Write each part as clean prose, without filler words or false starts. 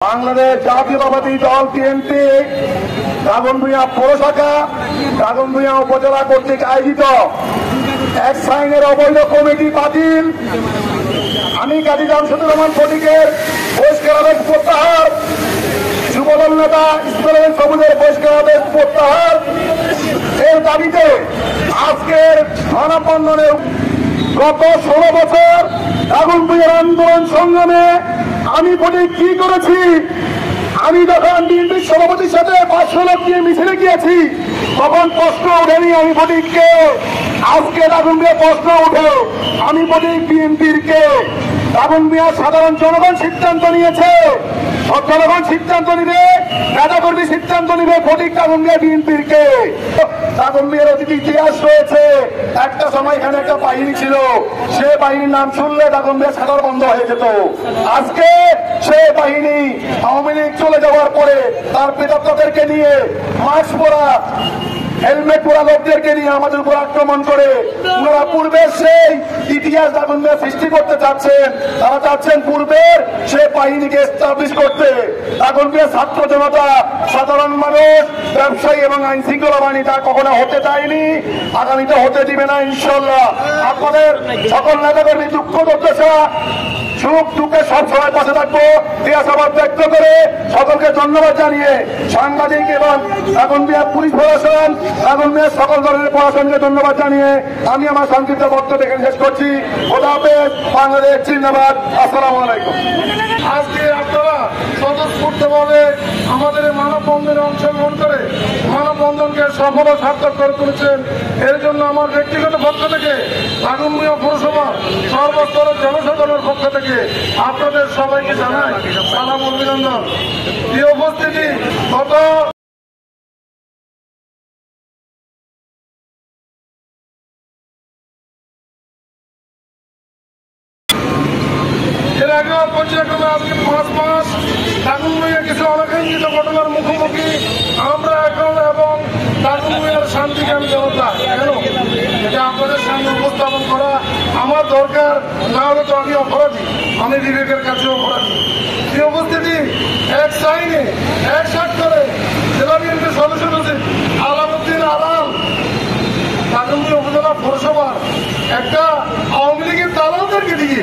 বাংলাদেশ জাতীয়তাবাদী দল বিএনপি দাগনভূঞা পৌরশাখা দাগনভূঞা উপজেলা কর্তৃক আয়োজিত এক সাইনের অবৈধ কমিটি বাতিল। আমি কাজী জামশেদুর রহমান ফটিকের বহিষ্কারাদেশ প্রত্যাহার, যুবদল নেতা ইসমাইল সবুজের বহিষ্কারাদেশ প্রত্যাহার এর দাবিতে আজকের মানববন্ধনে গত 16 বছর দাগনভূঞার আন্দোলন সংগ্রামে আমি ফটিক কি করেছি। আমি যখন বিএনপির সভাপতির সাথে 500 লোক নিয়ে মিছিলে গিয়েছি তখন প্রশ্ন ওঠেনি আমি ফটিক কে। আজকে দাগনভূঞা প্রশ্ন ওঠে আমি ফটিক বিএনপির কে। দাগনভূঞার সাধারণ জনগণ সিদ্ধান্ত নিয়েছে, জনগণ সিদ্ধান্ত নিবে, নেতাকর্মী সিদ্ধান্ত নিবে ফটিক দাগনভূঞা বিএনপির কে। দাগনভূঞার অতীত ইতিহাস রয়েছে। একটা সময় এখানে একটা বাহিনী ছিল, সে বাহিনীর নাম শুনলে দাগনভূঞা সাগর বন্ধ হয়ে যেত। আজকে সে বাহিনী আওয়ামী লীগ চলে যাওয়ার পরে তার প্রেতাত্মাদেরকে নিয়ে মাস্ক পরা হেলমেট পরা লোকদেরকে নিয়ে আমাদের উপর আক্রমণ করে ওনারা পূর্বের সেই ইতিহাস দাগনভূঞা সৃষ্টি করতে চাচ্ছেন। তারা চাচ্ছেন পূর্বের সেই বাহিনীকে এস্টাবলিশ করতে। দাগনভূঞা ছাত্র জনতা, সাধারণ মানুষ, ব্যবসায়ী এবং আইন শৃঙ্খলা বাহিনী তা কখনো হতে চায়নি, আগামীতে হতে দিবে না ইনশাল্লাহ। আপনাদের সকল নেতাকর্মী দুঃখ দুর্দশা সুখ দুঃখে সবসময় পাশে থাকবো এই আশাবাদ ব্যক্ত করে সকলকে ধন্যবাদ জানিয়ে সাংবাদিক এবং দাগনভূঞা পুলিশ প্রশাসন, দাগনভূঞার সকল ধরনের প্রশাসনকে ধন্যবাদ জানিয়ে আমি আমার সংক্ষিপ্ত বক্তব্য এখানে শেষ করছি। খোদা হাফেজ, বাংলাদেশ জিন্দাবাদ, আসসালামু আলাইকুম। আজকে আপনারা স্বতঃস্ফূর্তভাবে আমাদের মানববন্ধনে অংশগ্রহণ করে মানববন্ধনকে সফল ও সার্থক করে তুলেছেন। এর জন্য আমার ব্যক্তিগত পক্ষ থেকে দাগনভূঞা পৌরসভা সর্বস্তরের জনসাধারণের পক্ষ থেকে আপনাদের সবাইকে জানাই সালাম অভিনন্দন। এই উপস্থিতি গত এর আগেও পর্যায়ক্রমে আজকে 5 মাস দাগনভূঞা কিছু অনাকাঙ্ক্ষিত ঘটনার মুখোমুখি আমরা এখন, এবং দাগনভূঞার শান্তিকামী জনতা কেন এটা আপনাদের সামনে উপস্থাপন করা আমার দরকার। না হলে তো আমি অপরাধী, আমি বিবেকের কাছে অপরাধী। এই উপস্থিতি এক সাইনে এক স্বাক্ষরে জেলা বিএনপির সদস্য সচিব আলামউদ্দিন আলাম দাগনভূঞা উপজেলা পৌরসভার একটা আওয়ামী লীগের দালালদেরকে দিয়ে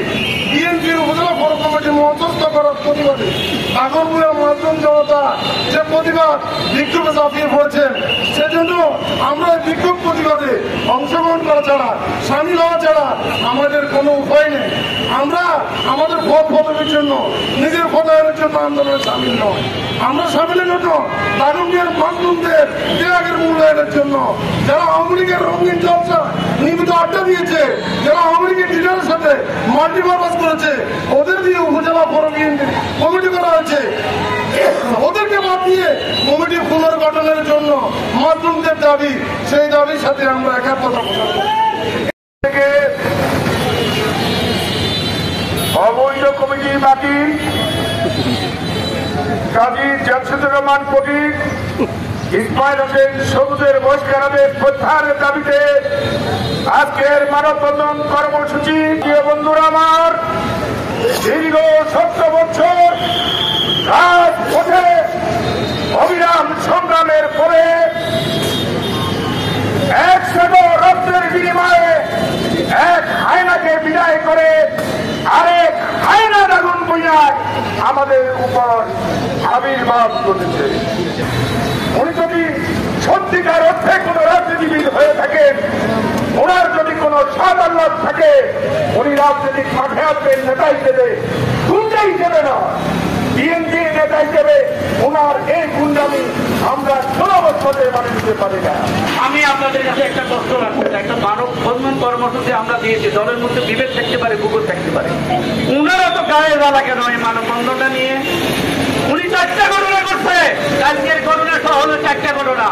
বিএনপির উপজেলা পৌর কমিটি মধ্যস্থ করার প্রতিবাদে দাগনভূঞা মাধ্যম জনতা যে প্রতিবাদ বিক্ষোভে ঝাঁপিয়ে পড়ছেন, সেজন্য আমরা বিক্ষোভ প্রতিবাদে অংশগ্রহণ করা ছাড়া, সামিল হওয়া ছাড়া আমাদের কোনো উপায় নেই। আমরা আমাদের পদ পদবীর জন্য, নিজের পদায়নের জন্য আন্দোলনে সামিল নয়। আমরা সামিলের জন্য দাগনভূঞার মাধ্যমদের ত্যাগের মূল্যায়নের জন্য, যারা আওয়ামী লীগের রঙিন চর্চা নিয়মিত আড্ডা দিয়েছে, যারা আওয়ামী লীগের লিডারের সাথে মাল্টিপারপাস করেছে, ওদের দিয়ে উপজেলা পৌর বিএনপি কমিটি করা হয়েছে। ওদেরকে বাদ দিয়ে কমিটি পুনর্গঠনের জন্য মাধ্যমদের দাবি, সেই দাবির সাথে আমরা একাত্মতা প্রকাশ করি। অবৈধ কমিটি বাতিল, কাজী জামশেদুর রহমান ফটিক, ইসমাইল হোসেন সবুজের বহিষ্কারাদেশ প্রত্যাহারের দাবিতে আজকের মানববন্ধন কর্মসূচি। প্রিয় বন্ধুরা আমার, দীর্ঘ 17 বছর রাজপথে অবিরাম সংগ্রামের পরে 100 রক্তের বিনিময়ে এক হায়নাকে বিদায় করে আরেক হায়না দাগনভূঞায় আমাদের উপর আবির্ভাব ঘটেছে। উনি যদি সত্যিকার অর্থে কোন রাজনীতিবিদ হয়ে থাকেন, ওনার যদি কোন সৎ আল্লাহ থাকে, উনি রাজনৈতিক মাঠে আসবেন নেতা হিসেবে, গুন্ডা হিসেবে না, বিএনপি নেতা হিসেবে। ওনার এই গুন্ডামি আমরা 16 বছরে মানে দিতে পারি না। আমি আপনাদের কাছে একটা প্রশ্ন রাখতে চাই। একটা মানববন্ধন কর্মসূচি আমরা দিয়েছি, দলের মধ্যে বিভেদ থাকতে পারে, কুকুর থাকতে পারে, উনারা তো গায়ে জ্বালা কেন এই মানববন্ধনটা নিয়ে? উনি 4টা ঘটনা করছে, কালকের ঘটনা সহ হলো 4টা ঘটনা।